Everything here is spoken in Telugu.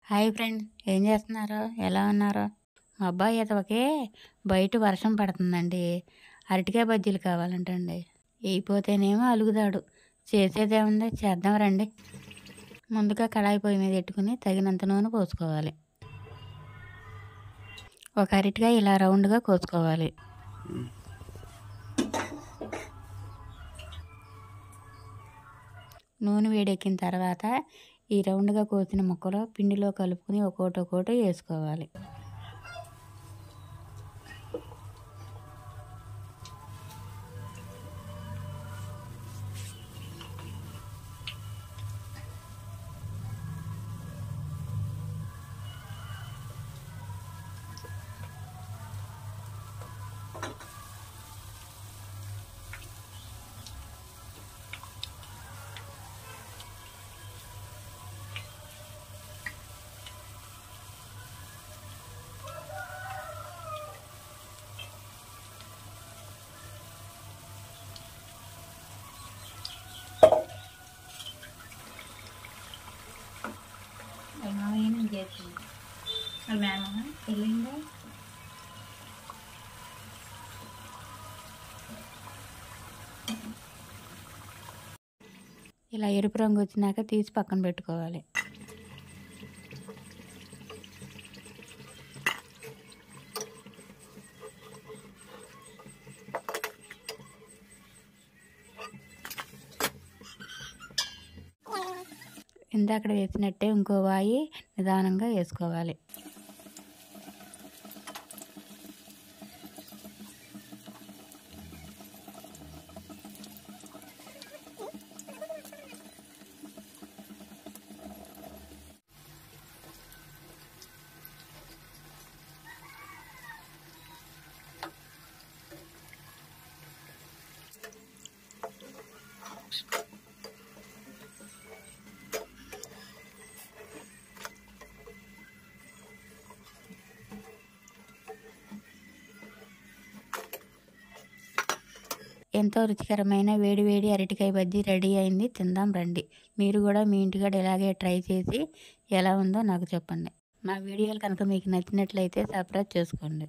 హాయ్ ఫ్రెండ్స్, ఏం చేస్తున్నారు? ఎలా ఉన్నారు? మా అబ్బాయి ఎతవకే బయట వర్షం పడుతుందండి. అరటికాయ బజ్జీలు కావాలంటండి. వేయిపోతేనేమో అలుగుతాడు. చేసేదేముంది, చేద్దాం రండి. ముందుగా కళాయి పొయ్యి మీద పెట్టుకుని తగినంత నూనె పోసుకోవాలి. ఒక అరటికాయ ఇలా రౌండ్గా కోసుకోవాలి. నూనె వేడెక్కిన తర్వాత ఈ రౌండ్గా కోసిన ముక్కలు పిండిలో కలుపుకుని ఒక్కోటి వేసుకోవాలి. ఇలా ఎరుపు రంగు వచ్చినాక తీసి పక్కన పెట్టుకోవాలి. ఇందాక వేసినట్టే ఇంకో వాయి నిదానంగా వేసుకోవాలి. ఎంతో రుచికరమైన వేడి అరటికాయ బజ్జీ రెడీ అయింది. తిందాం రండి. మీరు కూడా మీ ఇంటికాడ ఇలాగే ట్రై చేసి ఎలా ఉందో నాకు చెప్పండి. మా వీడియోలు కనుక మీకు నచ్చినట్లయితే సబ్స్క్రైబ్ చేసుకోండి.